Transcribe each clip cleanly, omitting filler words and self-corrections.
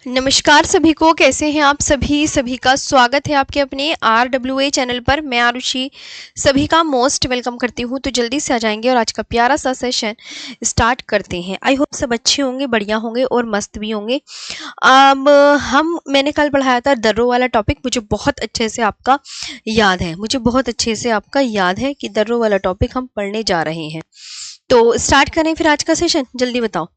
नमस्कार सभी को, कैसे हैं आप सभी का स्वागत है आपके अपने RWA चैनल पर। मैं आरुषि सभी का मोस्ट वेलकम करती हूं। तो जल्दी से आ जाएंगे और आज का प्यारा सा सेशन स्टार्ट करते हैं। आई होप सब अच्छे होंगे, बढ़िया होंगे और मस्त भी होंगे। अब मैंने कल पढ़ाया था दर्रों वाला टॉपिक, मुझे बहुत अच्छे से आपका याद है कि दर्रों वाला टॉपिक हम पढ़ने जा रहे हैं। तो स्टार्ट करें फिर आज का सेशन, जल्दी बताओ।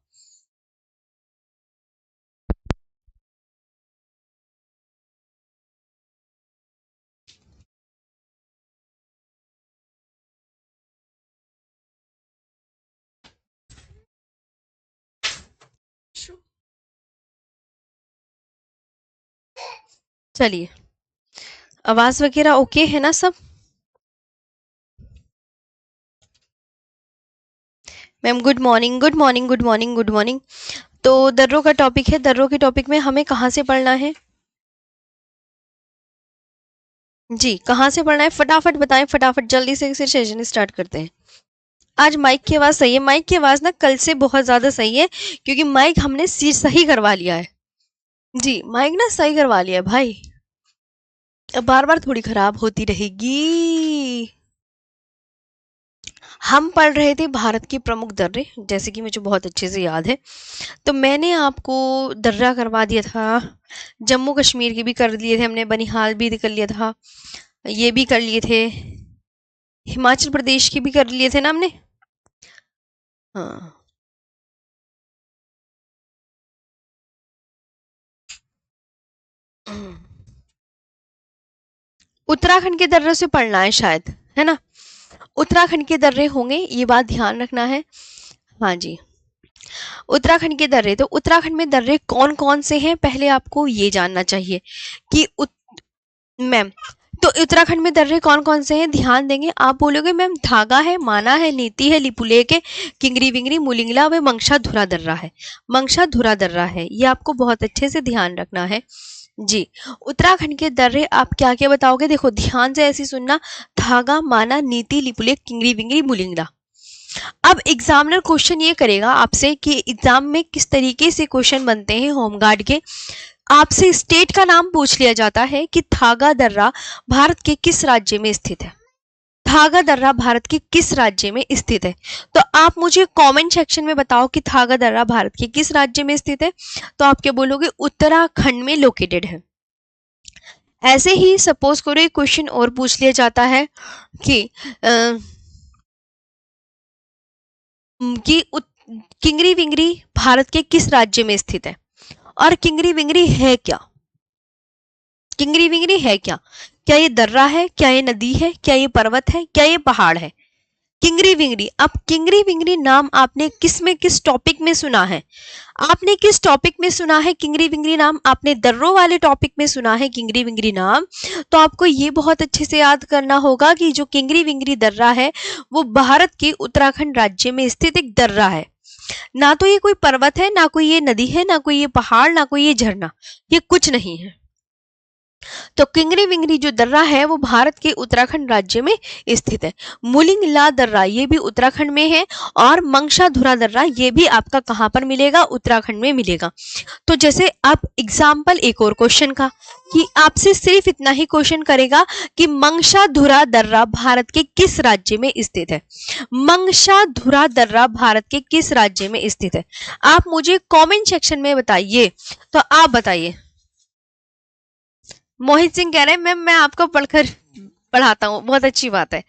चलिए, आवाज वगैरह ओके है ना सब? Ma'am good morning, good morning, good morning, good morning. तो दर्रों का टॉपिक है, दर्रों के टॉपिक में हमें कहाँ से पढ़ना है जी? कहाँ से पढ़ना है फटाफट बताएं, फटाफट जल्दी से सेशन स्टार्ट करते हैं। आज माइक की आवाज सही है? माइक की आवाज ना कल से बहुत ज्यादा सही है, क्योंकि माइक हमने सही करवा लिया है जी। माइक ना सही करवा लिया है भाई, अब बार बार थोड़ी खराब होती रहेगी। हम पढ़ रहे थे भारत की प्रमुख दर्रे, जैसे कि मुझे बहुत अच्छे से याद है। तो मैंने आपको दर्रा करवा दिया था, जम्मू कश्मीर की भी कर लिए थे हमने, बनिहाल भी कर लिया था, ये भी कर लिए थे, हिमाचल प्रदेश की भी कर लिए थे ना हमने। हाँ, उत्तराखंड के दर्रे से पढ़ना है शायद, है ना? उत्तराखंड के दर्रे होंगे, ये बात ध्यान रखना है। हाँ जी, उत्तराखंड के दर्रे। तो उत्तराखंड में दर्रे कौन कौन से हैं, पहले आपको ये जानना चाहिए कि मैम, तो उत्तराखंड में दर्रे कौन कौन से हैं ध्यान देंगे। आप बोलोगे मैम धागा है, माना है, नीति है, लिपुलेख है, किंगरी विंगरी, मुलिंगला व मंगशा धुरा दर्रा है। मंगशा धुरा दर्रा है, ये आपको बहुत अच्छे से ध्यान रखना है जी। उत्तराखंड के दर्रे आप क्या क्या बताओगे? देखो ध्यान से ऐसी सुनना, धागा, माना, नीति, लिपुलेख, किंगरी विंगरी, मुलिंगला। अब एग्जामिनर क्वेश्चन ये करेगा आपसे कि एग्जाम में किस तरीके से क्वेश्चन बनते हैं होमगार्ड के। आपसे स्टेट का नाम पूछ लिया जाता है कि थागा दर्रा भारत के किस राज्य में स्थित है। थागा दर्रा भारत के किस राज्य में स्थित है? तो आप मुझे कमेंट सेक्शन में बताओ कि थागा दर्रा भारत के किस राज्य में स्थित है। तो आप क्या बोलोगे? उत्तराखंड में लोकेटेड है। ऐसे ही सपोज करो एक क्वेश्चन और पूछ लिया जाता है कि किंगरी विंगरी भारत के किस राज्य में स्थित है, और किंगरी विंगरी है क्या? किंगरी विंगरी है क्या? क्या ये दर्रा है, क्या ये नदी है, क्या ये पर्वत है, क्या ये पहाड़ है? किंगरी विंगरी। अब किंगरी विंगरी नाम आपने किस में, किस टॉपिक में सुना है? आपने किस टॉपिक में सुना है किंगरी विंगरी नाम? आपने दर्रों वाले टॉपिक में सुना है किंगरी विंगरी नाम। तो आपको ये बहुत अच्छे से याद करना होगा कि जो किंगरी विंगरी दर्रा है वो भारत के उत्तराखंड राज्य में स्थित एक दर्रा है। ना तो ये कोई पर्वत है, ना कोई ये नदी है, ना कोई ये पहाड़, ना कोई ये झरना, ये कुछ नहीं है। तो किंगरी विंगरी जो दर्रा है वो भारत के उत्तराखंड राज्य में स्थित है। मुलिंगला दर्रा ये भी उत्तराखंड में है, और मंगशाधुरा दर्रा ये भी आपका कहां पर मिलेगा? उत्तराखंड में मिलेगा। तो जैसे आप एग्जाम्पल एक और क्वेश्चन का, कि आपसे सिर्फ इतना ही क्वेश्चन करेगा कि मंगशाधुरा दर्रा भारत के किस राज्य में स्थित है। मंगशाधुरा दर्रा भारत के किस राज्य में स्थित है? आप मुझे कमेंट सेक्शन में बताइए। तो आप बताइए। मोहित सिंह कह रहे हैं मैम मैं आपको पढ़कर पढ़ाता हूँ, बहुत अच्छी बात है।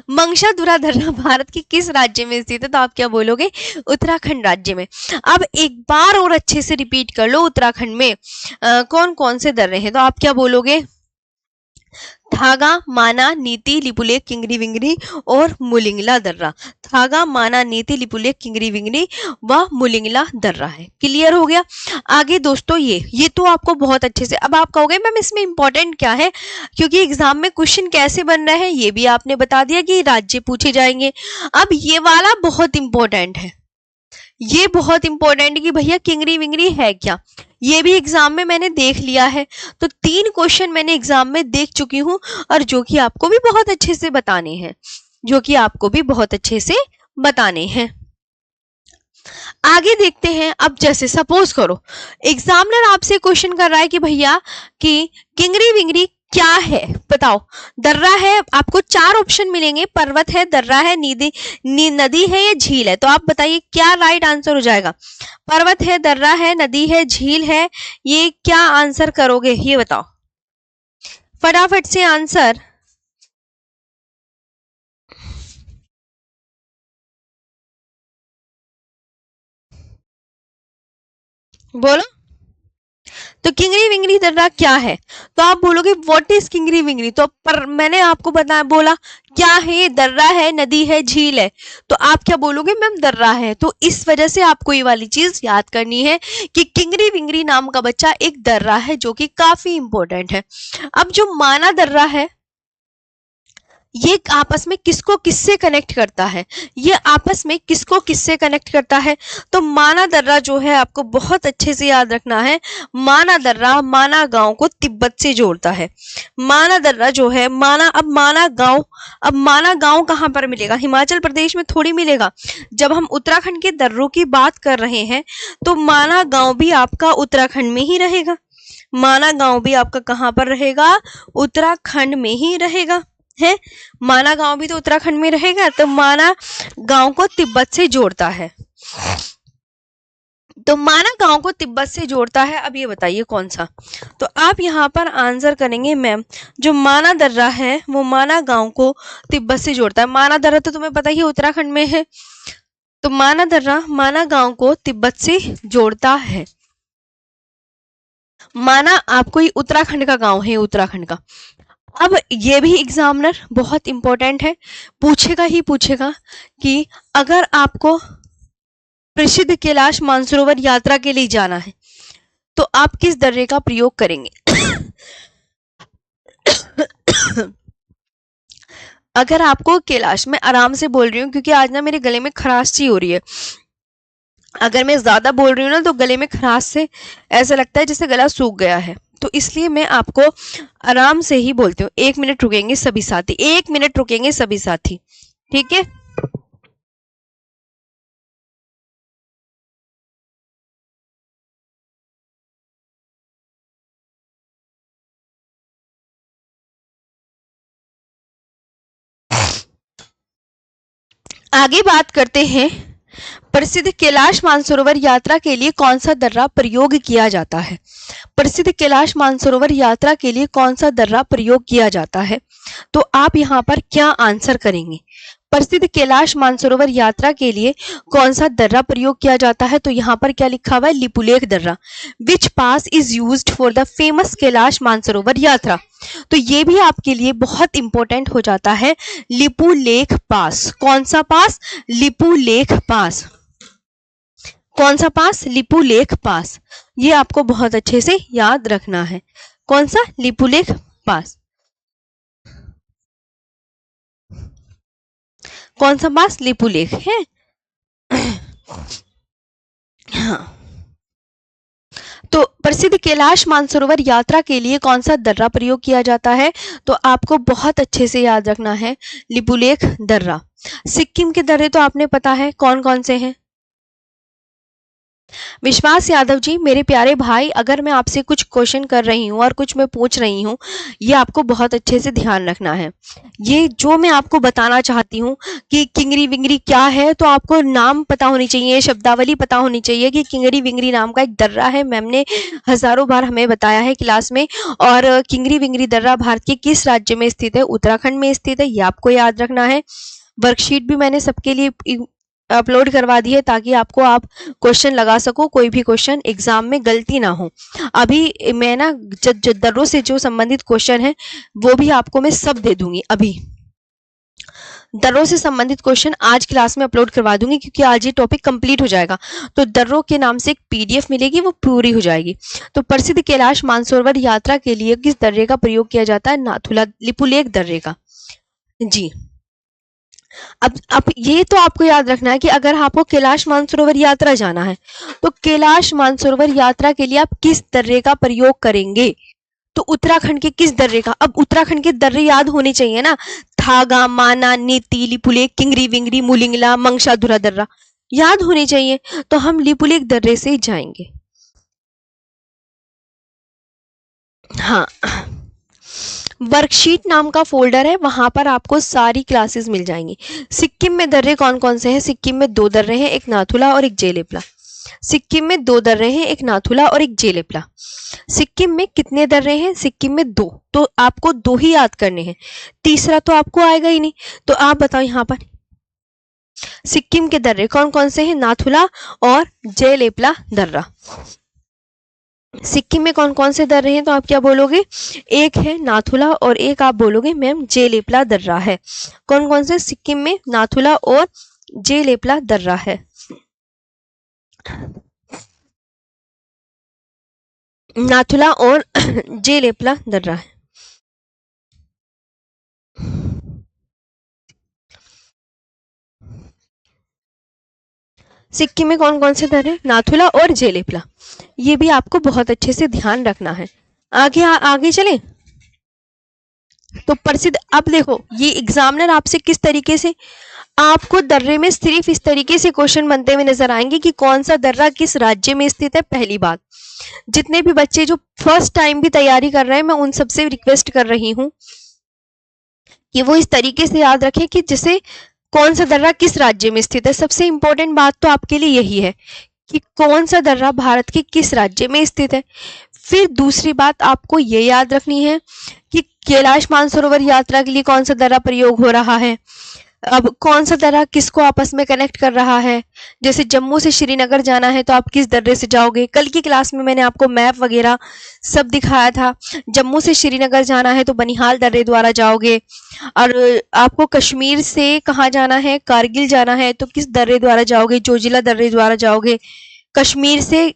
मंगशाधुरा दर्रा भारत के किस राज्य में स्थित है? तो आप क्या बोलोगे? उत्तराखंड राज्य में। अब एक बार और अच्छे से रिपीट कर लो, उत्तराखंड में कौन कौन से दर्रे हैं? तो आप क्या बोलोगे? धागा, माना, नीति, लिपुलेख, किंगरी विंगरी और मुलिंगला दर्रा। धागा, माना, नीति, लिपुलेख, किंगरी विंगरी व मुलिंगला दर्रा है। क्लियर हो गया? आगे दोस्तों ये तो आपको बहुत अच्छे से, अब आप कहोगे मैम इसमें इंपॉर्टेंट क्या है, क्योंकि एग्जाम में क्वेश्चन कैसे बन रहे हैं ये भी आपने बता दिया कि राज्य पूछे जाएंगे। अब ये वाला बहुत इंपॉर्टेंट है, ये बहुत इंपॉर्टेंट कि भैया किंगरी विंगरी है क्या। ये भी एग्जाम में मैंने देख लिया है। तो 3 क्वेश्चन मैंने एग्जाम में देख चुकी हूं, और जो कि आपको भी बहुत अच्छे से बताने हैं, जो कि आपको भी बहुत अच्छे से बताने हैं। आगे देखते हैं। अब जैसे सपोज करो एग्जामिनर आपसे क्वेश्चन कर रहा है कि भैया कि किंगरी विंगरी क्या है, बताओ। दर्रा है, आपको 4 ऑप्शन मिलेंगे, पर्वत है, दर्रा है, नदी है या झील है। तो आप बताइए क्या राइट आंसर हो जाएगा। पर्वत है, दर्रा है, नदी है, झील है, ये क्या आंसर करोगे ये बताओ फटाफट से आंसर बोलो। तो किंगरी विंगरी दर्रा क्या है, तो आप बोलोगे व्हाट इज किंगरी विंगरी। तो पर मैंने आपको बताया, बोला क्या है, दर्रा है, नदी है, झील है। तो आप क्या बोलोगे मैम दर्रा है। तो इस वजह से आपको ये वाली चीज याद करनी है कि किंगरी विंगरी नाम का बच्चा एक दर्रा है, जो कि काफी इंपॉर्टेंट है। अब जो माना दर्रा है, ये आपस में किसको किससे कनेक्ट करता है, ये आपस में किसको किससे कनेक्ट करता है। तो माना दर्रा जो है आपको बहुत अच्छे से याद रखना है। माना दर्रा माना गांव को तिब्बत से जोड़ता है। माना दर्रा जो है माना, अब माना गांव कहां पर मिलेगा, हिमाचल प्रदेश में थोड़ी मिलेगा। जब हम उत्तराखंड के दर्रों की बात कर रहे हैं तो माना गांव भी आपका उत्तराखंड में ही रहेगा। माना गांव भी आपका कहां पर रहेगा, उत्तराखंड में ही रहेगा है। माना गांव भी तो उत्तराखंड में रहेगा। तो माना गांव को तिब्बत से जोड़ता है। तो माना गांव को तिब्बत से जोड़ता है। अब ये बताइए कौन सा। तो आप यहाँ पर आंसर करेंगे मैम जो माना दर्रा है वो माना गांव को तिब्बत से जोड़ता है। माना दर्रा तो तुम्हें पता ही उत्तराखंड में है। तो माना दर्रा माना गांव को तिब्बत से जोड़ता है। माना आपको ही उत्तराखंड का गांव है, उत्तराखंड का। अब ये भी एग्जामिनर बहुत इंपॉर्टेंट है, पूछेगा ही पूछेगा कि अगर आपको प्रसिद्ध कैलाश मानसरोवर यात्रा के लिए जाना है तो आप किस दर्रे का प्रयोग करेंगे। अगर आपको कैलाश, मैं आराम से बोल रही हूँ क्योंकि आज ना मेरे गले में खराश सी हो रही है। अगर मैं ज्यादा बोल रही हूँ ना तो गले में खराश से ऐसा लगता है जैसे गला सूख गया है। तो इसलिए मैं आपको आराम से ही बोलती हूँ। 1 मिनट रुकेंगे सभी साथी, 1 मिनट रुकेंगे सभी साथी, ठीक है। आगे बात करते हैं। प्रसिद्ध कैलाश मानसरोवर यात्रा के लिए कौन सा दर्रा प्रयोग किया जाता है। प्रसिद्ध कैलाश मानसरोवर यात्रा के लिए कौन सा दर्रा प्रयोग किया जाता है। तो आप यहाँ पर क्या आंसर करेंगे। प्रसिद्ध कैलाश मानसरोवर यात्रा के लिए कौन सा दर्रा प्रयोग किया जाता है। तो यहाँ पर क्या लिखा हुआ है, लिपुलेख दर्रा। Which pass is used for the famous Kailash Mansarovar yatra. तो ये भी आपके लिए बहुत इंपॉर्टेंट हो जाता है। लिपुलेख पास, कौन सा पास, लिपुलेख पास। कौन सा पास, लिपुलेख पास। ये आपको बहुत अच्छे से याद रखना है। कौन सा, लिपुलेख पास। कौन सा पास, लिपुलेख है। हाँ। तो प्रसिद्ध कैलाश मानसरोवर यात्रा के लिए कौन सा दर्रा प्रयोग किया जाता है। तो आपको बहुत अच्छे से याद रखना है, लिपुलेख दर्रा। सिक्किम के दर्रे तो आपने पता है कौन कौन से हैं। विश्वास यादव जी, मेरे प्यारे भाई, अगर मैं आपसे कुछ क्वेश्चन कर रही हूँ और कुछ मैं पूछ रही हूँ, ये आपको बहुत अच्छे से ध्यान रखना है। ये जो मैं आपको बताना चाहती हूँ कि किंगरी विंगरी क्या है, तो आपको नाम पता होनी चाहिए, शब्दावली पता होनी चाहिए कि किंगरी विंगरी नाम का एक दर्रा है। मैम ने हजारों बार हमें बताया है क्लास में। और किंगरी विंगरी दर्रा भारत के किस राज्य में स्थित है, उत्तराखंड में स्थित है, ये आपको याद रखना है। वर्कशीट भी मैंने सबके लिए अपलोड करवा दी है ताकि आपको आप क्वेश्चन लगा सको, कोई भी क्वेश्चन एग्जाम में गलती ना हो। अभी मैं ना दर्रों से जो संबंधित क्वेश्चन है वो भी आपको मैं सब दे दूंगी। अभी दर्रों से संबंधित क्वेश्चन आज क्लास में अपलोड करवा दूंगी क्योंकि आज ये टॉपिक कंप्लीट हो जाएगा। तो दर्रों के नाम से एक पीडीएफ मिलेगी, वो पूरी हो जाएगी। तो प्रसिद्ध कैलाश मानसरोवर यात्रा के लिए किस दर्रे का प्रयोग किया जाता है, नाथुला लिपुलेख दर्रे का जी। अब ये तो आपको याद रखना है कि अगर आपको कैलाश मानसरोवर यात्रा जाना है तो कैलाश मानसरोवर यात्रा के लिए आप किस दर्रे का प्रयोग करेंगे। तो उत्तराखंड के किस दर्रे का। अब उत्तराखंड के दर्रे याद होने चाहिए ना, थागा, माना, नीति, लिपुलेख, किंगरी विंगरी, मुलिंगला, मंगशाधुरा दर्रा। याद होनी चाहिए, तो हम लिपुलेख दर्रे से ही जाएंगे। हाँ, वर्कशीट नाम का फोल्डर है, वहां पर आपको सारी क्लासेस मिल जाएंगी। सिक्किम में दर्रे कौन कौन से हैं? सिक्किम में 2 दर्रे हैं, एक नाथुला और एक जेलेपला। सिक्किम में 2 दर्रे हैं, एक नाथुला और एक जेलेपला। सिक्किम में कितने दर्रे हैं? सिक्किम में 2, तो आपको 2 ही याद करने हैं, तीसरा तो आपको आएगा ही नहीं। तो आप बताओ यहाँ पर सिक्किम के दर्रे कौन कौन से हैं? नाथुला और जेलेपला दर्रा। सिक्किम में कौन कौन से दर्रे हैं? तो आप क्या बोलोगे? एक है नाथुला और एक आप बोलोगे मैम जेलेपला दर्रा है। कौन कौन से? सिक्किम में नाथुला और जेलेपला दर्रा है। नाथुला और जेलेपला दर्रा है। सिक्किम में कौन कौन से दर्रे? नाथुला और जेलेपला। ये भी आपको बहुत अच्छे से ध्यान रखना है। आगे चले तो प्रसिद्ध, अब देखो ये एग्जामिनर आपसे किस तरीके से, आपको दर्रे में सिर्फ इस तरीके से क्वेश्चन बनते हुए नजर आएंगे कि कौन सा दर्रा किस राज्य में स्थित है। पहली बात, जितने भी बच्चे जो फर्स्ट टाइम भी तैयारी कर रहे हैं, मैं उन सबसे रिक्वेस्ट कर रही हूँ कि वो इस तरीके से याद रखें कि जैसे कौन सा दर्रा किस राज्य में स्थित है। सबसे इंपॉर्टेंट बात तो आपके लिए यही है कि कौन सा दर्रा भारत के किस राज्य में स्थित है। फिर दूसरी बात आपको ये याद रखनी है कि कैलाश मानसरोवर यात्रा के लिए कौन सा दर्रा प्रयोग हो रहा है। अब कौन सा दर्रा किसको आपस में कनेक्ट कर रहा है। जैसे जम्मू से श्रीनगर जाना है तो आप किस दर्रे से जाओगे। कल की क्लास में मैंने आपको मैप वगैरह सब दिखाया था। जम्मू से श्रीनगर जाना है तो बनिहाल दर्रे द्वारा जाओगे, और आपको कश्मीर से कहाँ जाना है, कारगिल जाना है तो किस दर्रे द्वारा जाओगे? जोजिला दर्रे द्वारा जाओगे। कश्मीर से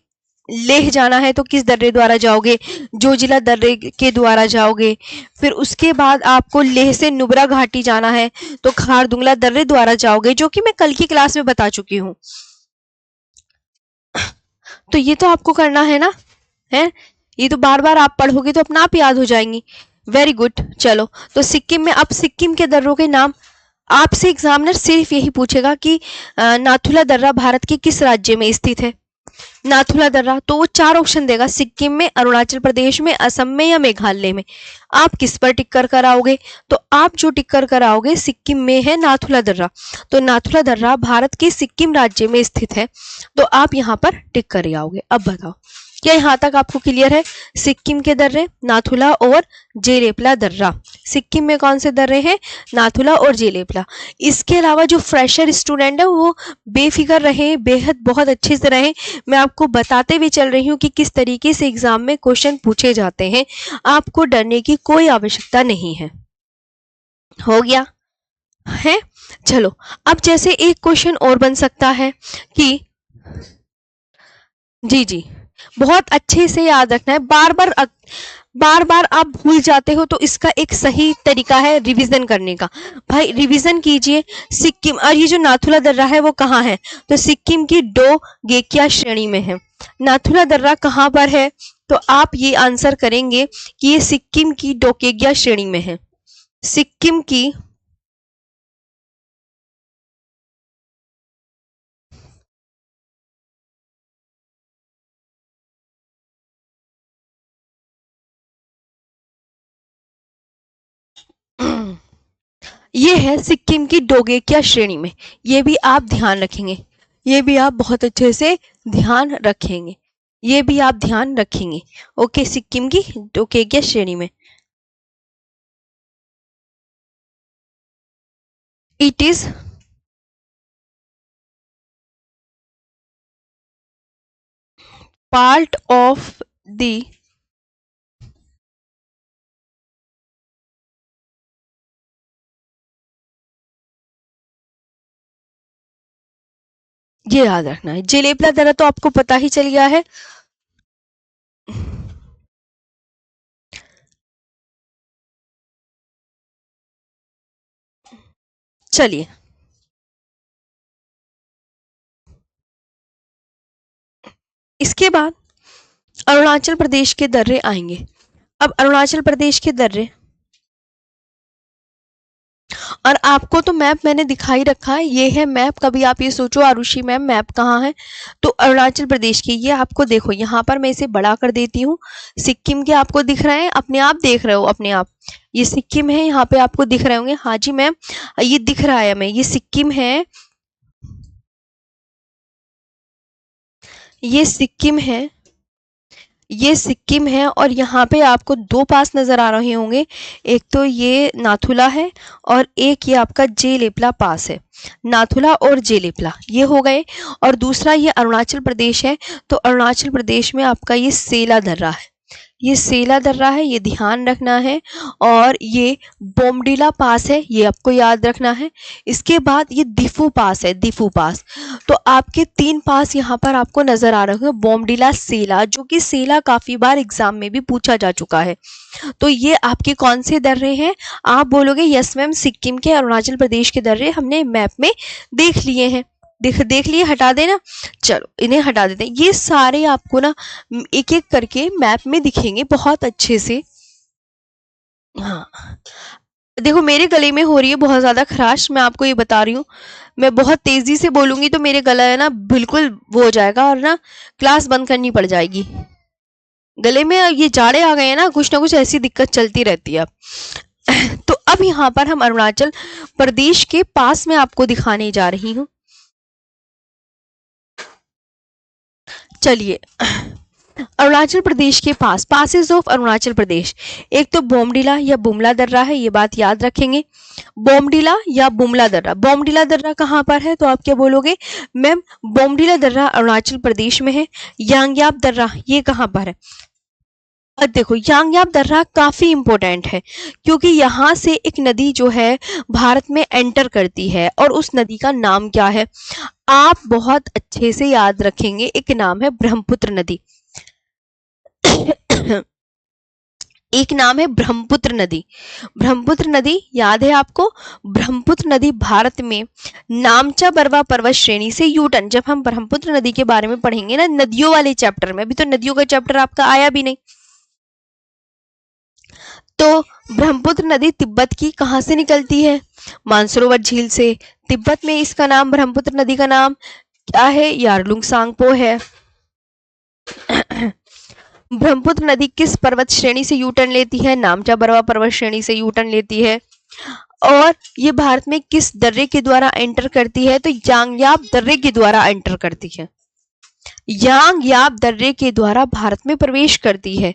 लेह जाना है तो किस दर्रे द्वारा जाओगे? जोजिला दर्रे के द्वारा जाओगे। फिर उसके बाद आपको लेह से नुब्रा घाटी जाना है तो खारदुंगला दर्रे द्वारा जाओगे, जो कि मैं कल की क्लास में बता चुकी हूँ। तो ये तो आपको करना है ना, है ये तो बार बार आप पढ़ोगे तो अपना आप याद हो जाएंगी। Very good. चलो, तो सिक्किम में, अब सिक्किम के दर्रों के नाम आपसे एग्जामिनर सिर्फ यही पूछेगा कि नाथुला दर्रा भारत के किस राज्य में स्थित है। नाथुला दर्रा, तो वो 4 ऑप्शन देगा, सिक्किम में, अरुणाचल प्रदेश में, असम में या मेघालय में। आप किस पर टिक कर कर आओगे? तो आप जो टिक कर कर आओगे सिक्किम में है नाथुला दर्रा, तो नाथुला दर्रा भारत के सिक्किम राज्य में स्थित है, तो आप यहाँ पर टिक कर आओगे। अब बताओ क्या यहाँ तक आपको क्लियर है? सिक्किम के दर्रे, नाथुला और जेलेपला दर्रा। सिक्किम में कौन से दर्रे हैं? नाथुला और जेलेपला। इसके अलावा जो फ्रेशर स्टूडेंट है वो बेफिक्र रहे, बेहद बहुत अच्छे से रहे। मैं आपको बताते हुए चल रही हूँ कि किस तरीके से एग्जाम में क्वेश्चन पूछे जाते हैं। आपको डरने की कोई आवश्यकता नहीं है। हो गया है? चलो, अब जैसे एक क्वेश्चन और बन सकता है कि जी बहुत अच्छे से याद रखना है। बार बार आप भूल जाते हो तो इसका एक सही तरीका है रिवीजन करने का। भाई रिवीजन कीजिए। सिक्किम, और ये जो नाथुला दर्रा है वो कहाँ है? तो सिक्किम की डोगेकिया श्रेणी में है। नाथुला दर्रा कहाँ पर है? तो आप ये आंसर करेंगे कि ये सिक्किम की डोगेकिया श्रेणी में है। सिक्किम की ये है सिक्किम की डोगेकिया श्रेणी में। ये भी आप ध्यान रखेंगे, ये भी आप बहुत अच्छे से ध्यान रखेंगे, ये भी आप ध्यान रखेंगे। ओके, सिक्किम की डोगेकिया श्रेणी में। It is part of the ये याद रखना है। जेलेपला दर्रा तो आपको पता ही चल गया है। चलिए, इसके बाद अरुणाचल प्रदेश के दर्रे आएंगे। अब अरुणाचल प्रदेश के दर्रे, और आपको तो मैप मैंने दिखाई रखा है, ये है मैप। कभी आप ये सोचो आरुषि मैम मैप कहाँ है, तो अरुणाचल प्रदेश की, ये आपको देखो यहाँ पर मैं इसे बड़ा कर देती हूँ। सिक्किम के आपको दिख रहे हैं, अपने आप देख रहे हो अपने आप, ये सिक्किम है, यहाँ पे आपको दिख रहे होंगे। हाँ जी मैम, ये दिख रहा है हमें, ये सिक्किम है, ये सिक्किम है, ये सिक्किम है। और यहाँ पे आपको दो पास नजर आ रहे होंगे, एक तो ये नाथुला है और एक ये आपका जेलेपला पास है। नाथुला और जेलेपला ये हो गए, और दूसरा ये अरुणाचल प्रदेश है। तो अरुणाचल प्रदेश में आपका ये सेला दर्रा है, ये सेला दर्रा है, ये ध्यान रखना है। और ये बोमडिला पास है, ये आपको याद रखना है। इसके बाद ये दिफू पास है, दिफू पास। तो आपके तीन पास यहाँ पर आपको नजर आ रहे होंगे, बोमडिला, सेला, जो कि सेला काफी बार एग्जाम में भी पूछा जा चुका है। तो ये आपके कौन से दर्रे हैं? आप बोलोगे यस मैम, सिक्किम के, अरुणाचल प्रदेश के दर्रे हमने मैप में देख लिए हैं। देख लिए, हटा देना। चलो इन्हें हटा देते हैं। ये सारे आपको ना एक एक करके मैप में दिखेंगे बहुत अच्छे से। हाँ देखो, मेरे गले में हो रही है बहुत ज्यादा खराश, मैं आपको ये बता रही हूँ। मैं बहुत तेजी से बोलूंगी तो मेरे गला है ना बिल्कुल वो हो जाएगा, और ना क्लास बंद करनी पड़ जाएगी। गले में ये जाड़े आ गए हैं ना, कुछ ना कुछ ऐसी दिक्कत चलती रहती है। तो अब यहाँ पर हम अरुणाचल प्रदेश के पास में आपको दिखाने जा रही हूँ। चलिए, अरुणाचल प्रदेश के पास, पासेस ऑफ अरुणाचल प्रदेश, एक तो बोमडिला या बुमला दर्रा है, ये बात याद रखेंगे। बोमडिला या बुमला दर्रा, बोमडिला दर्रा कहाँ पर है? तो आप क्या बोलोगे मैम, बोमडिला दर्रा अरुणाचल प्रदेश में है। यांग्याप दर्रा ये कहाँ पर है? और देखो यांग्याप दर्रा काफी इंपॉर्टेंट है, क्योंकि यहाँ से एक नदी जो है भारत में एंटर करती है, और उस नदी का नाम क्या है? आप बहुत अच्छे से याद रखेंगे, एक नाम है ब्रह्मपुत्र नदी। एक नाम है ब्रह्मपुत्र नदी। ब्रह्मपुत्र नदी याद है आपको? ब्रह्मपुत्र नदी भारत में नामचा बरवा पर्वत श्रेणी से यूटर्न, जब हम ब्रह्मपुत्र नदी के बारे में पढ़ेंगे ना नदियों वाले चैप्टर में, अभी तो नदियों का चैप्टर आपका आया भी नहीं। तो ब्रह्मपुत्र नदी तिब्बत की कहां से निकलती है? मानसरोवर झील से। तिब्बत में इसका नाम, ब्रह्मपुत्र नदी का नाम क्या है? यारलुंग सांगपो है। ब्रह्मपुत्र नदी किस पर्वत श्रेणी से यूटर्न लेती है? नामचा बरवा पर्वत श्रेणी से यूटर्न लेती है। और ये भारत में किस दर्रे के द्वारा एंटर करती है? तो यांग्याप दर्रे के द्वारा एंटर करती है। यांग्याप दर्रे के द्वारा भारत में प्रवेश करती है।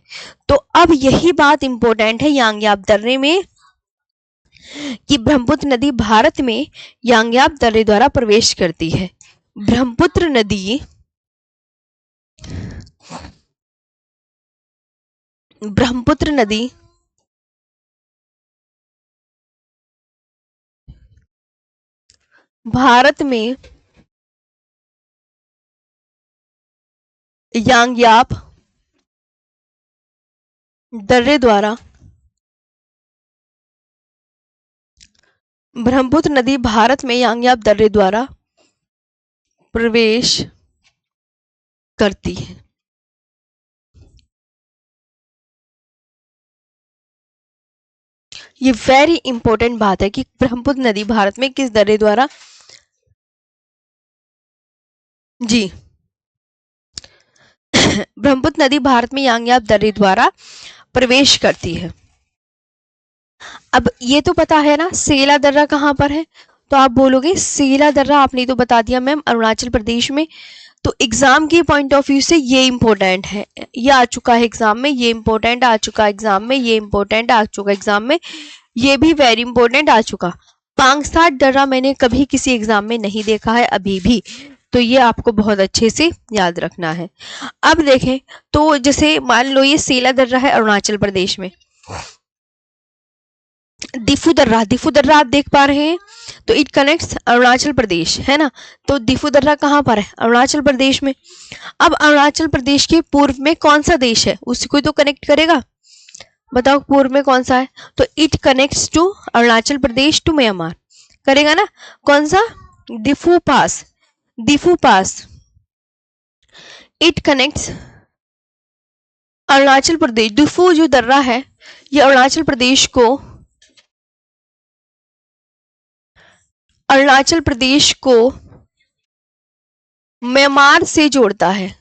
तो अब यही बात इंपॉर्टेंट है यांग्याप दर्रे में, कि ब्रह्मपुत्र नदी भारत में यांग्याप दर्रे द्वारा प्रवेश करती है। ब्रह्मपुत्र नदी, ब्रह्मपुत्र नदी भारत में यांग्याप दर्रे द्वारा, ब्रह्मपुत्र नदी भारत में यांग्याप दर्रे द्वारा प्रवेश करती है। ये वेरी इंपॉर्टेंट बात है कि ब्रह्मपुत्र नदी भारत में किस दर्रे द्वारा, जी ब्रह्मपुत्र नदी भारत में यांग्याप दर्रे द्वारा प्रवेश करती है। अब ये तो पता है ना सेला दर्रा कहाँ पर है? तो आप बोलोगे सेला दर्रा आपने तो बता दिया मैम अरुणाचल प्रदेश में। तो एग्जाम के पॉइंट ऑफ व्यू से ये इंपॉर्टेंट है, ये आ चुका है एग्जाम में, ये इंपॉर्टेंट आ चुका एग्जाम में, ये इंपॉर्टेंट आ चुका एग्जाम में, ये भी वेरी इंपॉर्टेंट आ चुका। पांगसाट दर्रा मैंने कभी किसी एग्जाम में नहीं देखा है अभी भी, तो ये आपको बहुत अच्छे से याद रखना है। अब देखें तो जैसे मान लो ये सेला दर्रा है अरुणाचल प्रदेश में, दिफू दर्रा, दिफू दर्रा आप देख पा रहे हैं, तो इट कनेक्ट्स अरुणाचल प्रदेश, है ना। तो दिफू दर्रा कहाँ पर है? अरुणाचल प्रदेश में। अब अरुणाचल प्रदेश के पूर्व में कौन सा देश है? उसी को तो कनेक्ट करेगा, बताओ पूर्व में कौन सा है? तो it connects to Arunachal Pradesh to Myanmar, करेगा ना। कौन सा? Diphu pass, Diphu pass it connects Arunachal Pradesh. Diphu जो दर्रा है ये अरुणाचल प्रदेश को अरुणाचल प्रदेश को म्यांमार से जोड़ता है?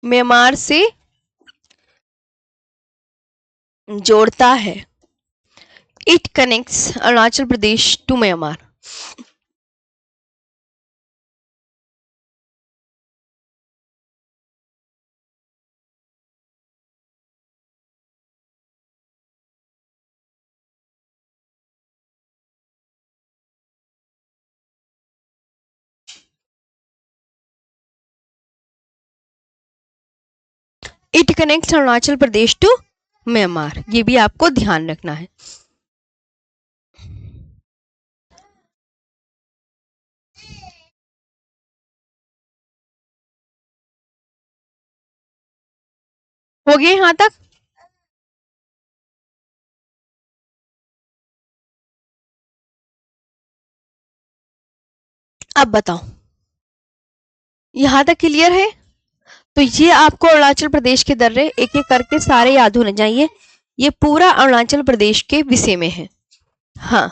म्यांमार से जोड़ता है। It connects Arunachal Pradesh to Myanmar. It connects Arunachal Pradesh to Myanmar, ये भी आपको ध्यान रखना है। हो गए यहां तक? अब बताओ, यहां तक क्लियर है? तो ये आपको अरुणाचल प्रदेश के दर्रे एक एक करके सारे याद होने चाहिए। ये पूरा अरुणाचल प्रदेश के विषय में है। हाँ,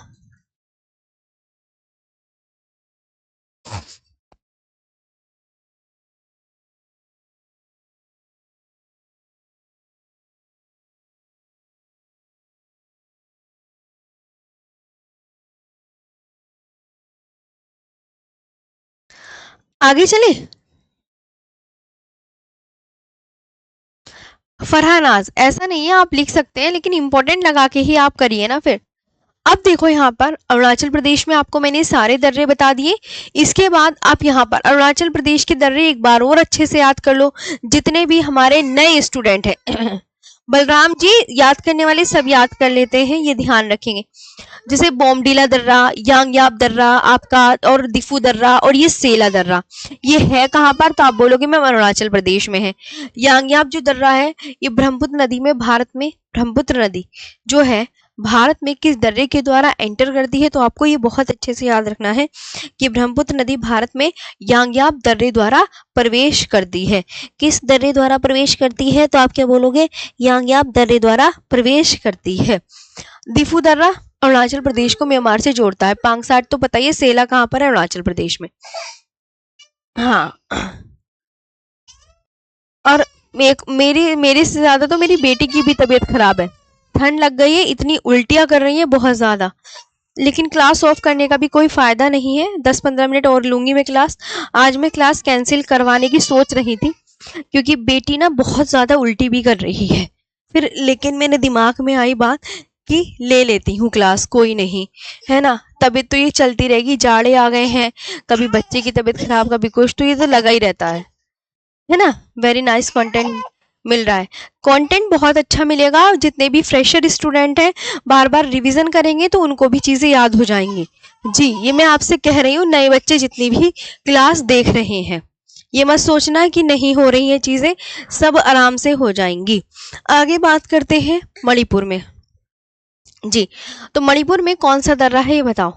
आगे चले। फरहानाज ऐसा नहीं है, आप लिख सकते हैं, लेकिन इंपॉर्टेंट लगा के ही आप करिए ना फिर। अब देखो यहाँ पर अरुणाचल प्रदेश में आपको मैंने सारे दर्रे बता दिए। इसके बाद आप यहाँ पर अरुणाचल प्रदेश के दर्रे एक बार और अच्छे से याद कर लो, जितने भी हमारे नए स्टूडेंट हैं। बलराम जी याद करने वाले सब याद कर लेते हैं, ये ध्यान रखेंगे। जैसे बोमडीला दर्रा, यांगयाप दर्रा आपका, और दिफू दर्रा, और ये सेला दर्रा, ये है कहाँ पर? तो आप बोलोगे मैम अरुणाचल प्रदेश में है। यांगयाप जो दर्रा है, ये ब्रह्मपुत्र नदी में, भारत में ब्रह्मपुत्र नदी जो है भारत में किस दर्रे के द्वारा एंटर करती है? तो आपको ये बहुत अच्छे से याद रखना है कि ब्रह्मपुत्र नदी भारत में यांगयाप दर्रे द्वारा प्रवेश करती है। किस दर्रे द्वारा प्रवेश करती है? तो आप क्या बोलोगे? यांगयाप दर्रे द्वारा प्रवेश करती है। दिफू दर्रा अरुणाचल प्रदेश को म्यांमार से जोड़ता है। पांगसाट तो पता ही है, सेला कहाँ पर है? अरुणाचल प्रदेश में। हाँ, और मेरी मेरे से ज्यादा तो मेरी बेटी की भी तबीयत खराब है, ठंड लग गई है, इतनी उल्टियां कर रही है बहुत ज्यादा। लेकिन क्लास ऑफ करने का भी कोई फायदा नहीं है, 10-15 मिनट और लूंगी मैं क्लास। आज मैं क्लास कैंसिल करवाने की सोच रही थी, क्योंकि बेटी ना बहुत ज्यादा उल्टी भी कर रही है। फिर लेकिन मेरे दिमाग में आई बात कि ले लेती हूँ क्लास, कोई नहीं, है ना। तबीयत तो ये चलती रहेगी, जाड़े आ गए हैं, कभी बच्चे की तबीयत खराब, कभी कुछ, तो ये तो लगा ही रहता है ना। वेरी नाइस कंटेंट मिल रहा है। कंटेंट बहुत अच्छा मिलेगा, जितने भी फ्रेशर स्टूडेंट हैं बार बार रिवीजन करेंगे तो उनको भी चीजें याद हो जाएंगी। जी, ये मैं आपसे कह रही हूँ, नए बच्चे जितनी भी क्लास देख रहे हैं, ये मत सोचना कि नहीं हो रही हैं चीजें, सब आराम से हो जाएंगी। आगे बात करते हैं मणिपुर में। जी, तो मणिपुर में कौन सा दर्रा है ये बताओ।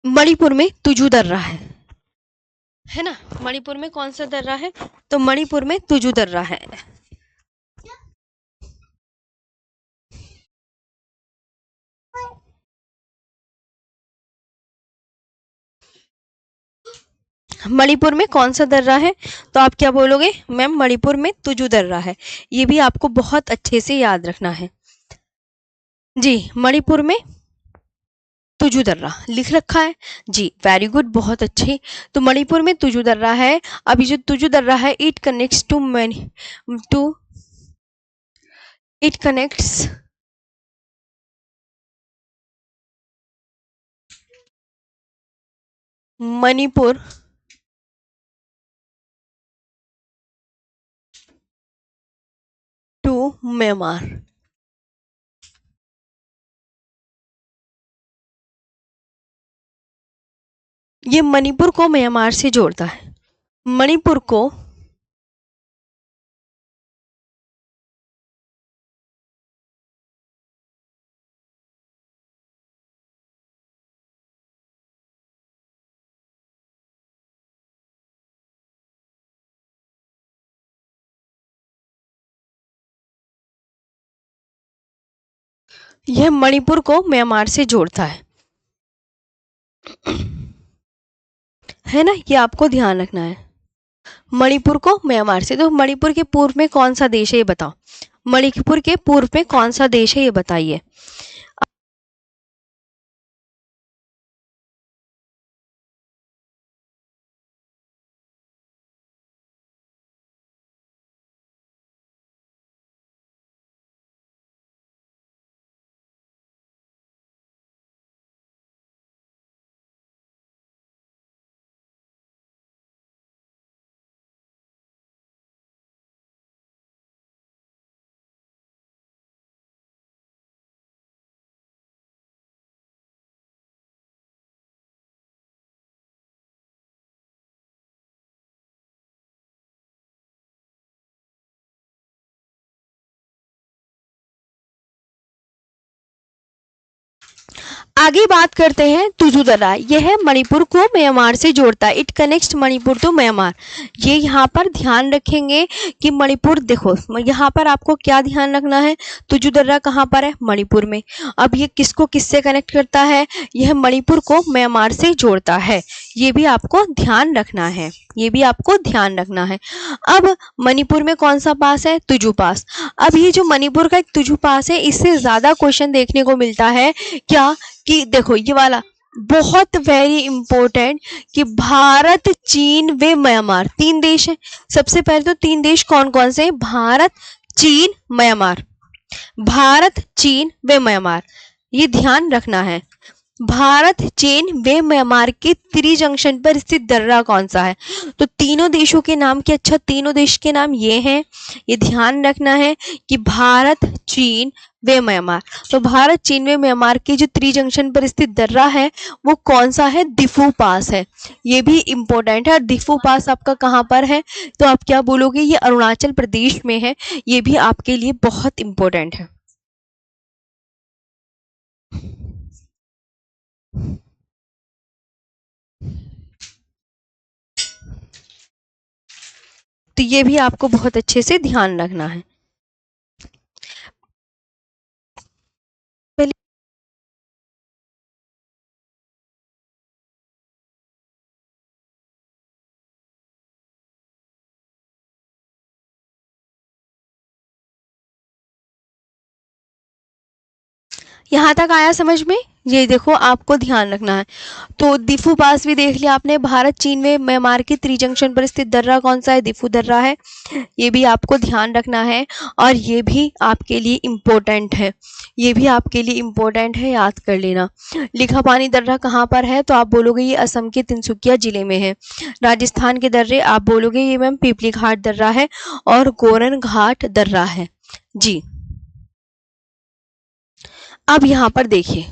मणिपुर में तुजू दर्रा है ना। मणिपुर में कौन सा दर्रा है? तो मणिपुर में तुजू दर्रा है। मणिपुर में कौन सा दर्रा है? तो आप क्या बोलोगे? मैम मणिपुर में तुजू दर्रा है। ये भी आपको बहुत अच्छे से याद रखना है। जी, मणिपुर में तुजू दर्रा लिख रखा है। जी, वेरी गुड, बहुत अच्छे। तो मणिपुर में तुजू दर्रा है। अभी जो तुजू दर्रा है, it connects to it connects Manipur to Myanmar. ये मणिपुर को म्यांमार से जोड़ता है। मणिपुर को यह मणिपुर को म्यांमार से जोड़ता है ना, ये आपको ध्यान रखना है। मणिपुर को म्यांमार से, तो मणिपुर के पूर्व में कौन सा देश है ये बताओ, मणिपुर के पूर्व में कौन सा देश है ये बताइए। आगे बात करते हैं तुजु दर्रा। यह है मणिपुर को म्यांमार से जोड़ता है। It connects Manipur to Myanmar. ये यहाँ पर ध्यान रखेंगे कि मणिपुर, देखो यहाँ पर आपको क्या ध्यान रखना है, तुजु दर्रा कहाँ पर है, मणिपुर में। अब ये किसको किससे कनेक्ट करता है, यह मणिपुर को म्यांमार से जोड़ता है। ये भी आपको ध्यान रखना है, ये भी आपको ध्यान रखना है। अब मणिपुर में कौन सा पास है, तुजु पास। अब ये जो मणिपुर का एक तुजु पास है, इससे ज्यादा क्वेश्चन देखने को मिलता है क्या, कि देखो ये वाला बहुत वेरी इंपॉर्टेंट, कि भारत चीन व म्यांमार तीन देश है। सबसे पहले तो तीन देश कौन कौन से, भारत चीन म्यांमार, भारत चीन व म्यांमार, ये ध्यान रखना है। भारत चीन व म्यांमार के त्रि जंक्शन पर स्थित दर्रा कौन सा है, तो तीनों देशों के नाम के, अच्छा तीनों देश के नाम ये हैं, ये ध्यान रखना है कि भारत चीन व म्यांमार। तो भारत चीन व म्यांमार के जो त्रि जंक्शन पर स्थित दर्रा है वो कौन सा है, दिफू पास है। ये भी इंपॉर्टेंट है। दिफू पास आपका कहाँ पर है, तो आप क्या बोलोगे, ये अरुणाचल प्रदेश में है। ये भी आपके लिए बहुत इंपॉर्टेंट है। तो ये भी आपको बहुत अच्छे से ध्यान रखना है। यहाँ तक आया समझ में, ये देखो आपको ध्यान रखना है। तो दिफू पास भी देख लिया आपने। भारत चीन में म्यांमार के त्रि जंक्शन पर स्थित दर्रा कौन सा है, दिफू दर्रा है। ये भी आपको ध्यान रखना है और ये भी आपके लिए इम्पोर्टेंट है, ये भी आपके लिए इम्पोर्टेंट है, याद कर लेना। लिखापानी दर्रा कहाँ पर है, तो आप बोलोगे ये असम के तिनसुकिया जिले में है। राजस्थान के दर्रे आप बोलोगे ये मैम पीपली घाट दर्रा है और गोरन घाट दर्रा है जी। अब यहाँ पर देखिए,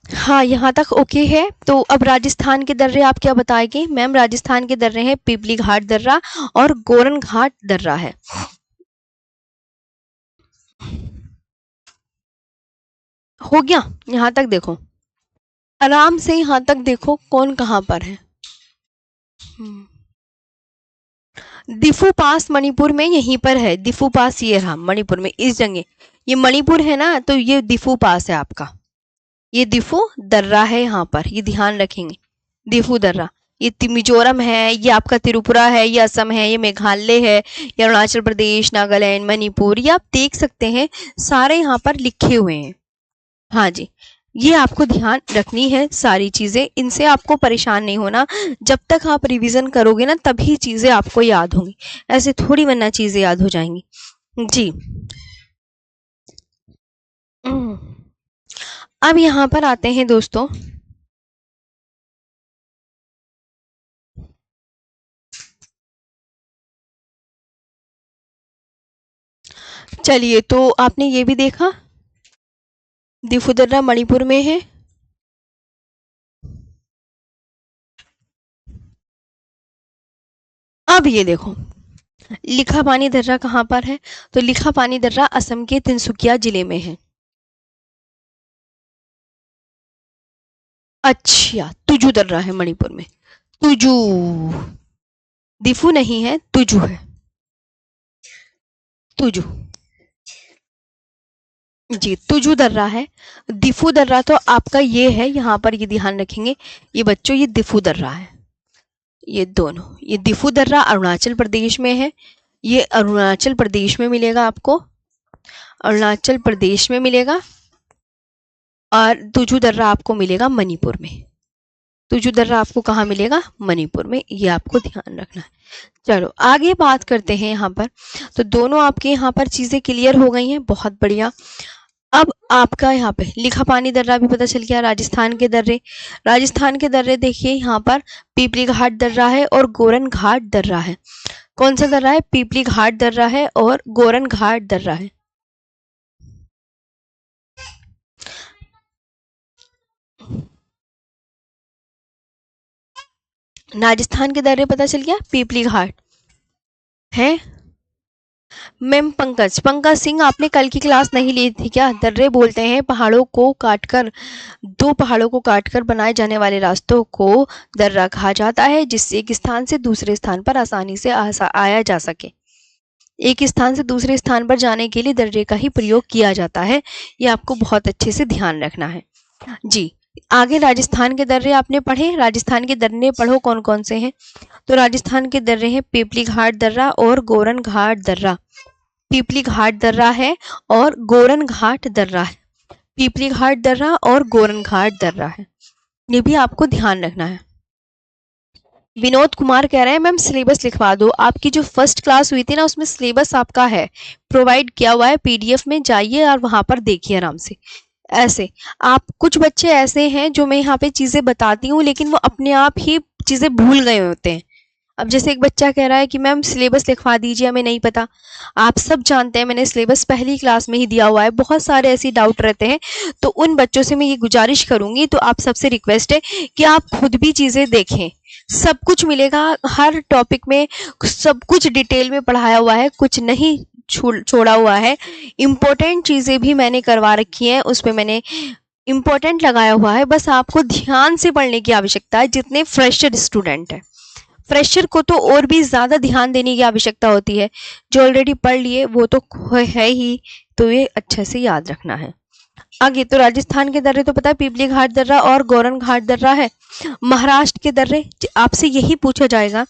हाँ यहाँ तक ओके है। तो अब राजस्थान के दर्रे आप क्या बताएंगे, मैम राजस्थान के दर्रे हैं पीपली घाट दर्रा और गोरन घाट दर्रा है। हो गया, यहाँ तक देखो आराम से, यहाँ तक देखो कौन कहाँ पर है। दिफू पास मणिपुर में यहीं पर है। दिफू पास ये रहा मणिपुर में, इस जगह, ये मणिपुर है ना, तो ये दिफू पास है आपका, ये दिफू दर्रा है यहाँ पर, ये ध्यान रखेंगे। दिफू दर्रा, ये मिजोरम है, ये आपका त्रिपुरा है, ये असम है, ये मेघालय है, ये अरुणाचल प्रदेश, नागालैंड, मणिपुर, ये आप देख सकते हैं सारे यहाँ पर लिखे हुए हैं। हाँ जी, ये आपको ध्यान रखनी है सारी चीजें, इनसे आपको परेशान नहीं होना। जब तक आप रिवीजन करोगे ना तभी चीजें आपको याद होंगी, ऐसे थोड़ी वरना चीजें याद हो जाएंगी जी। अब यहाँ पर आते हैं दोस्तों, चलिए तो आपने ये भी देखा दिफू दर्रा मणिपुर में है। अब ये देखो लिखापानी दर्रा कहाँ पर है, तो लिखापानी दर्रा असम के तिनसुकिया जिले में है। अच्छा, तुजु दर्रा है मणिपुर में, तुजु, दिफू नहीं है, तुजु है। तुजु जी, तुजु दर्रा है। दिफू दर्रा तो आपका ये है, यहाँ पर ये ध्यान रखेंगे ये बच्चों, ये दिफू दर्रा है। ये दोनों, ये दिफू दर्रा अरुणाचल प्रदेश में है, ये अरुणाचल प्रदेश में मिलेगा आपको, अरुणाचल प्रदेश में मिलेगा। और तुजु दर्रा आपको मिलेगा मणिपुर में। तुजु दर्रा आपको कहाँ मिलेगा? मणिपुर में। ये आपको ध्यान रखना है। चलो आगे बात करते हैं यहाँ पर। तो दोनों आपके यहाँ पर चीजें क्लियर हो गई हैं, बहुत बढ़िया। अब आपका यहाँ पे लिखा पानी दर्रा भी पता चल गया, राजस्थान के दर्रे। राजस्थान के दर्रे देखिए यहाँ पर पीपली घाट दर्रा है और गोरन घाट दर्रा है। कौन सा दर्रा है? पीपली घाट दर्रा है और गोरन घाट दर्रा है। राजस्थान के दर्रे पता चल गया, पीपली घाट है। मैम पंकज सिंह, आपने कल की क्लास नहीं ली थी क्या? दर्रे बोलते हैं पहाड़ों को काटकर, दो पहाड़ों को काटकर बनाए जाने वाले रास्तों को दर्रा कहा जाता है, जिससे एक स्थान से दूसरे स्थान पर आसानी से आया जा सके। एक स्थान से दूसरे स्थान पर जाने के लिए दर्रे का ही प्रयोग किया जाता है। ये आपको बहुत अच्छे से ध्यान रखना है जी। आगे राजस्थान के दर्रे आपने पढ़े, राजस्थान के दर्रे पढ़ो कौन कौन से हैं। तो राजस्थान के दर्रे हैं पीपली घाट दर्रा और गोरन घाट दर्रा। पीपली घाट दर्रा है और गोरन घाट दर्रा है। पीपली घाट दर्रा और गोरन घाट दर्रा है, ये भी आपको ध्यान रखना है। विनोद कुमार कह रहे हैं मैम सिलेबस लिखवा दो। आपकी जो फर्स्ट क्लास हुई थी ना, उसमें सिलेबस आपका है, प्रोवाइड किया हुआ है, पीडीएफ में जाइए और वहां पर देखिए आराम से। ऐसे आप, कुछ बच्चे ऐसे हैं जो मैं यहाँ पे चीजें बताती हूँ लेकिन वो अपने आप ही चीजें भूल गए होते हैं। अब जैसे एक बच्चा कह रहा है कि मैम सिलेबस लिखवा दीजिए, हमें नहीं पता। आप सब जानते हैं मैंने सिलेबस पहली क्लास में ही दिया हुआ है। बहुत सारे ऐसे डाउट रहते हैं, तो उन बच्चों से मैं ये गुजारिश करूंगी, तो आप सबसे रिक्वेस्ट है कि आप खुद भी चीजें देखें। सब कुछ मिलेगा, हर टॉपिक में सब कुछ डिटेल में पढ़ाया हुआ है, कुछ नहीं छोड़ा हुआ है। इम्पोर्टेंट चीजें भी मैंने करवा रखी हैं, उस पर मैंने इम्पोर्टेंट लगाया हुआ है। बस आपको ध्यान से पढ़ने की आवश्यकता है। जितने फ्रेशर स्टूडेंट है, फ्रेशर को तो और भी ज्यादा ध्यान देने की आवश्यकता होती है। जो ऑलरेडी पढ़ लिए वो तो है ही, तो ये अच्छे से याद रखना है। आगे तो राजस्थान के दर्रे तो पता है, पीपली घाट दर्रा और गोरन घाट दर्रा है। महाराष्ट्र के दर्रे, आपसे यही पूछा जाएगा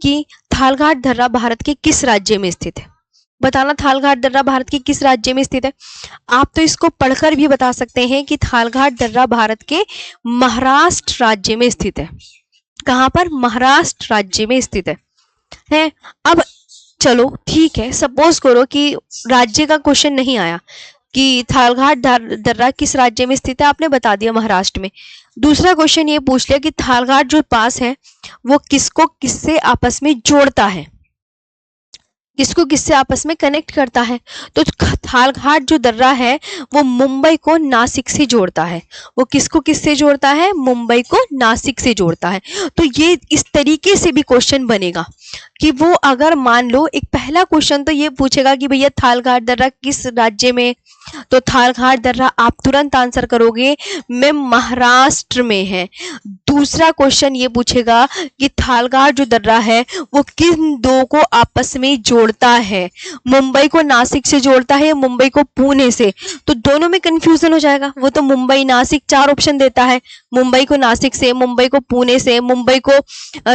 कि थालघाट दर्रा भारत के किस राज्य में स्थित है। बताना थालघाट दर्रा भारत के किस राज्य में स्थित है। आप तो इसको पढ़कर भी बता सकते हैं कि थालघाट दर्रा भारत के महाराष्ट्र राज्य में स्थित है। कहां पर? महाराष्ट्र राज्य में स्थित है। अब चलो ठीक है, सपोज करो कि राज्य का क्वेश्चन नहीं आया कि थालघाट दर्रा किस राज्य में स्थित है, आपने बता दिया महाराष्ट्र में। दूसरा क्वेश्चन ये पूछ लिया कि थालघाट जो पास है वो किसको किससे आपस में जोड़ता है, किसको किससे आपस में कनेक्ट करता है। तो थालघाट जो दर्रा है वो मुंबई को नासिक से जोड़ता है। वो किसको किससे जोड़ता है? मुंबई को नासिक से जोड़ता है। तो ये इस तरीके से भी क्वेश्चन बनेगा कि वो अगर मान लो, एक पहला क्वेश्चन तो ये पूछेगा कि भैया थालघाट दर्रा किस राज्य में, तो थालघाट दर्रा आप तुरंत आंसर करोगे मैं महाराष्ट्र में है। दूसरा क्वेश्चन ये पूछेगा कि थालघाट जो दर्रा है वो किन दो को आपस में जोड़ता है, मुंबई को नासिक से जोड़ता है या मुंबई को पुणे से। तो दोनों में कंफ्यूजन हो जाएगा। वो तो मुंबई नासिक 4 ऑप्शन देता है, मुंबई को नासिक से, मुंबई को पुणे से, मुंबई को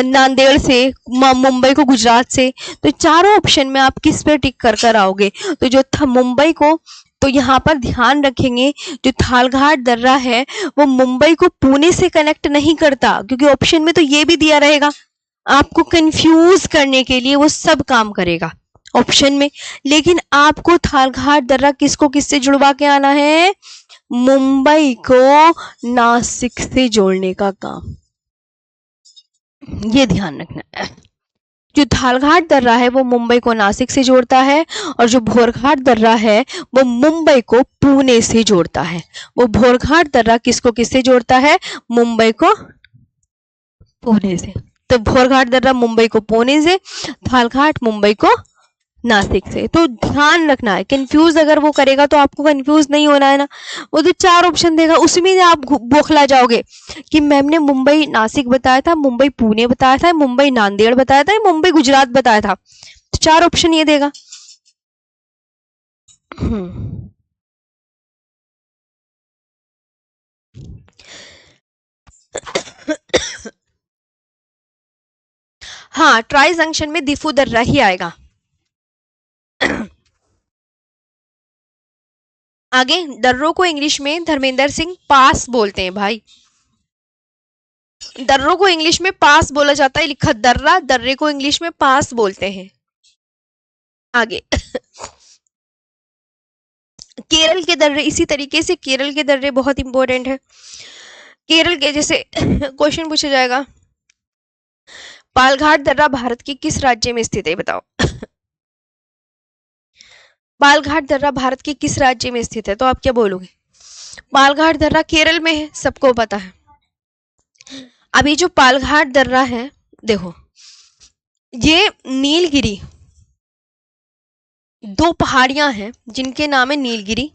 नांदेड़ से, मुंबई को गुजरात से। तो चारों ऑप्शन में आप किस पे टिक कर कर आओगे? तो जो था मुंबई को, तो यहाँ पर ध्यान रखेंगे जो थालघाट दर्रा है वो मुंबई को पुणे से कनेक्ट नहीं करता, क्योंकि ऑप्शन में तो ये भी दिया रहेगा। आपको कंफ्यूज करने के लिए वो सब काम करेगा ऑप्शन में। लेकिन आपको थालघाट दर्रा किसको किससे जुड़वा के आना है? मुंबई को नासिक से जोड़ने का काम, ये ध्यान रखना है। जो थालघाट दर्रा है वो मुंबई को नासिक से जोड़ता है, और जो भोरघाट दर्रा है वो मुंबई को पुणे से जोड़ता है। वो भोरघाट दर्रा किसको किससे जोड़ता है? मुंबई को पुणे से। तो भोरघाट दर्रा मुंबई को पुणे से, थालघाट मुंबई को नासिक से। तो ध्यान रखना है, कंफ्यूज अगर वो करेगा तो आपको कंफ्यूज नहीं होना है ना। वो तो 4 ऑप्शन देगा, उसमें आप बौखला जाओगे कि मैम ने मुंबई नासिक बताया था, मुंबई पुणे बताया था, मुंबई नांदेड़ बताया था, मुंबई गुजरात बताया था। तो 4 ऑप्शन ये देगा। हम्म। हाँ, ट्राई जंक्शन में दिफू दर्रा ही आएगा। आगे, दर्रों को इंग्लिश में धर्मेंद्र सिंह पास बोलते हैं भाई। दर्रों को इंग्लिश में पास बोला जाता है, लिखा दर्रा, दर्रे को इंग्लिश में पास बोलते हैं। आगे, केरल के दर्रे, इसी तरीके से केरल के दर्रे बहुत इंपॉर्टेंट है। केरल के जैसे क्वेश्चन पूछा जाएगा, पालघाट दर्रा भारत के किस राज्य में स्थित है, बताओ। पालघाट दर्रा भारत के किस राज्य में स्थित है, तो आप क्या बोलोगे? पालघाट दर्रा केरल में है, सबको पता है। अभी जो पालघाट दर्रा है, देखो, ये नीलगिरी, दो पहाड़ियां हैं जिनके नाम है नीलगिरी,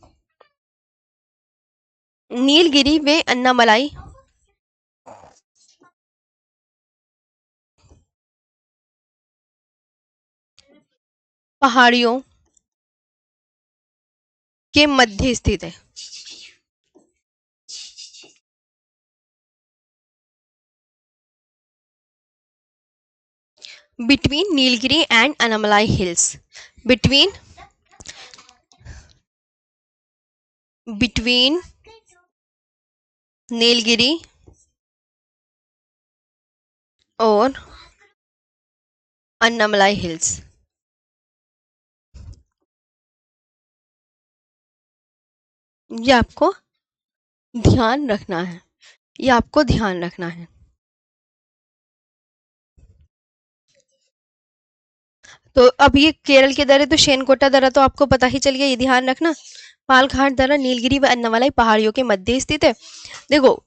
नीलगिरी व अन्नामलाई। पहाड़ियों के मध्य स्थित है। Between Nilgiri and Annamalai hills, between Nilgiri और अन्नामलाई हिल्स। ये आपको ध्यान रखना है, ये आपको ध्यान रखना है। तो अब ये केरल के दर्रे, तो शेनकोटा दर्रा तो आपको पता ही चल गया, ये ध्यान रखना। पालघाट दर्रा नीलगिरी व अन्नामलाई पहाड़ियों के मध्य स्थित है। देखो,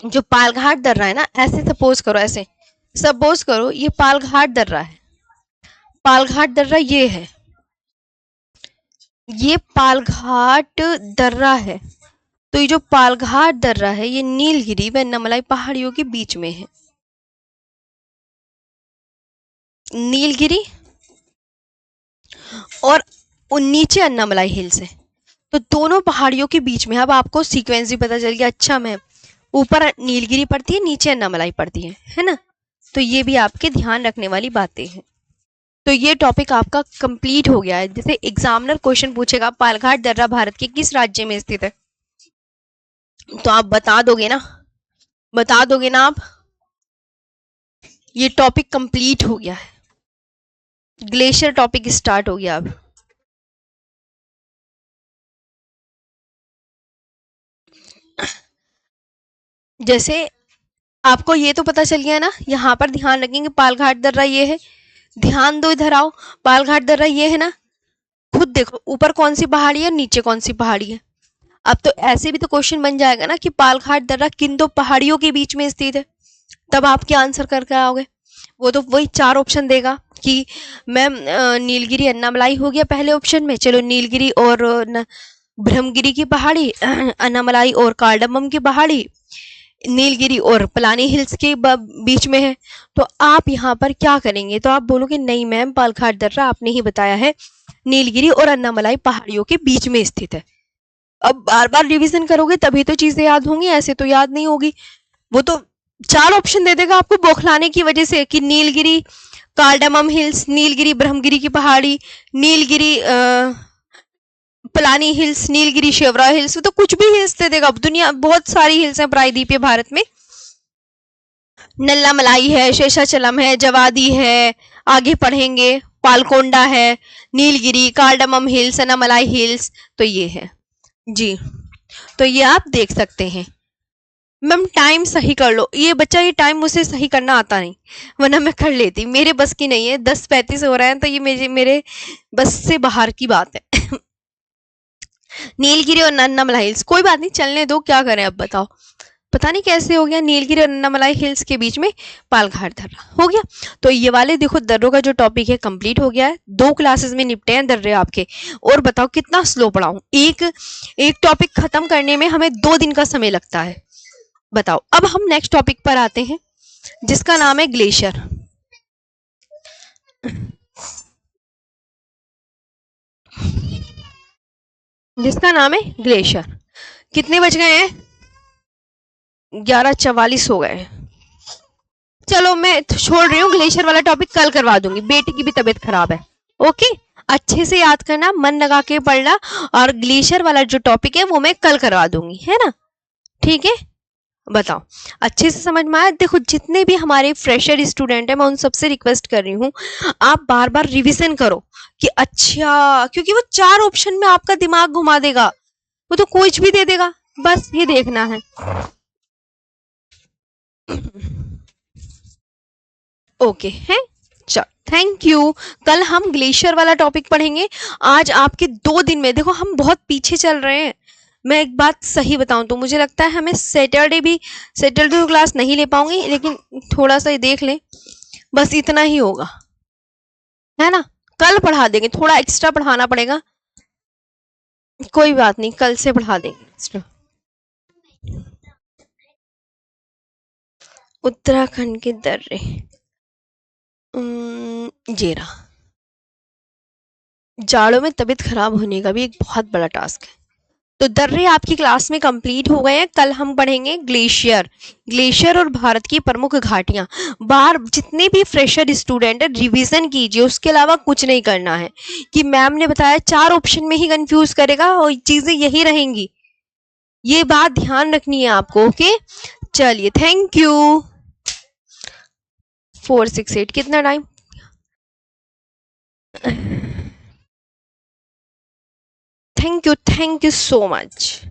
जो पालघाट दर्रा है ना, ऐसे सपोज करो, ऐसे सपोज करो ये पालघाट दर्रा है, पालघाट दर्रा ये है, ये पालघाट दर्रा है। तो ये जो पालघाट दर्रा है, ये नीलगिरी व अन्नामलाई पहाड़ियों के बीच में है। नीलगिरी और नीचे अन्नामलाई हिल्स है, तो दोनों पहाड़ियों के बीच में। अब आपको सीक्वेंस भी पता चल गया। अच्छा मैम, ऊपर नीलगिरी पड़ती है, नीचे अन्नामलाई पड़ती है ना? तो ये भी आपके ध्यान रखने वाली बातें हैं। तो ये टॉपिक आपका कंप्लीट हो गया है। जैसे एग्जामिनर क्वेश्चन पूछेगा पालघाट दर्रा भारत के किस राज्य में स्थित है, तो आप बता दोगे ना, बता दोगे ना आप। ये टॉपिक कंप्लीट हो गया है, ग्लेशियर टॉपिक स्टार्ट हो गया अब। जैसे आपको ये तो पता चल गया ना, यहाँ पर ध्यान रखेंगे पालघाट दर्रा ये है, ध्यान दो इधर आओ, पालघाट दर्रा ये है ना, खुद देखो ऊपर कौन सी पहाड़ी है और नीचे कौन सी पहाड़ी है। अब तो ऐसे भी तो क्वेश्चन बन जाएगा ना कि पालघाट दर्रा किन दो पहाड़ियों के बीच में स्थित है, तब आप क्या आंसर करके आओगे? वो तो वही चार ऑप्शन देगा कि मैम नीलगिरी अन्नामलाई हो गया पहले ऑप्शन में, चलो नीलगिरी और ब्रह्मगिरी की पहाड़ी, अन्नामलाई और कार्डमम की पहाड़ी, नीलगिरी और पलानी हिल्स के बीच में है। तो आप यहाँ पर क्या करेंगे? तो आप बोलोगे नहीं मैम, पालघाट दर्रा आपने ही बताया है नीलगिरी और अन्नामलाई पहाड़ियों के बीच में स्थित है। अब बार बार रिवीजन करोगे तभी तो चीजें याद होंगी, ऐसे तो याद नहीं होगी। वो तो चार ऑप्शन दे देगा आपको बौखलाने की वजह से कि नीलगिरी कार्डमम हिल्स, नीलगिरी ब्रह्मगिरी की पहाड़ी, नीलगिरी पलानी हिल्स, नीलगिरी शेवरा हिल्स, तो कुछ भी हिल्स दे देगा। अब दुनिया बहुत सारी हिल्स हैं प्रायद्वीपीय भारत में, नल्लामलाई है, शेषाचलम है, जवादी है, आगे पढ़ेंगे पालकोंडा है, Nilgiri, cardamom hills, Annamalai hills, तो ये है जी। तो ये आप देख सकते हैं। मैम टाइम सही कर लो, ये बच्चा ये टाइम मुझसे सही करना आता नहीं, वरना मैं कर लेती, मेरे बस की नहीं है। 10:35 हो रहे हैं, तो ये मेरे बस से बाहर की बात है। नीलगिरी और अन्नामलाई हिल्स, कोई बात नहीं, चलने दो, क्या करें अब बताओ। पता नहीं कैसे हो गया, नीलगिरी और अन्नामलाई हिल्स के बीच में पालघाट दर्रा हो गया। तो ये वाले देखो दर्रों का जो टॉपिक है कंप्लीट हो गया है, 2 क्लासेस में निपटे हैं दर्रे आपके। और बताओ कितना स्लो पढ़ाऊं, एक टॉपिक खत्म करने में हमें 2 दिन का समय लगता है। बताओ, अब हम नेक्स्ट टॉपिक पर आते हैं जिसका नाम है ग्लेशियर। जिसका नाम है ग्लेशियर। कितने बज गए हैं? 11:44 हो गए। चलो मैं छोड़ रही हूँ, ग्लेशियर वाला टॉपिक कल करवा दूंगी, बेटी की भी तबीयत खराब है। ओके, अच्छे से याद करना, मन लगा के पढ़ना, और ग्लेशियर वाला जो टॉपिक है वो मैं कल करवा दूंगी, है ना? ठीक है, बताओ अच्छे से समझ में आया? देखो जितने भी हमारे फ्रेशर स्टूडेंट हैं, मैं उन सबसे रिक्वेस्ट कर रही हूँ, आप बार बार रिवीजन करो कि अच्छा, क्योंकि वो 4 ऑप्शन में आपका दिमाग घुमा देगा, वो तो कुछ भी दे देगा, बस ये देखना है। ओके है, चल थैंक यू। कल हम ग्लेशियर वाला टॉपिक पढ़ेंगे। आज आपके 2 दिन में, देखो हम बहुत पीछे चल रहे हैं। मैं एक बात सही बताऊं तो मुझे लगता है हमें सैटरडे तो क्लास नहीं ले पाऊंगी, लेकिन थोड़ा सा देख लें, बस इतना ही होगा, है ना? कल पढ़ा देंगे, थोड़ा एक्स्ट्रा पढ़ाना पड़ेगा, कोई बात नहीं, कल से पढ़ा देंगे एक्स्ट्रा। उत्तराखंड के दर्रे, ये रहा। जाड़ों में तबीयत खराब होने का भी एक बहुत बड़ा टास्क है। तो दर्रे आपकी क्लास में कंप्लीट हो गए हैं। कल हम पढ़ेंगे ग्लेशियर, ग्लेशियर और भारत की प्रमुख घाटियां। बाहर जितने भी फ्रेशर स्टूडेंट है, रिवीजन कीजिए, उसके अलावा कुछ नहीं करना है। कि मैम ने बताया 4 ऑप्शन में ही कंफ्यूज करेगा और चीजें यही रहेंगी, ये बात ध्यान रखनी है आपको। ओके, चलिए थैंक यू। 468 कितना time? Thank you so much.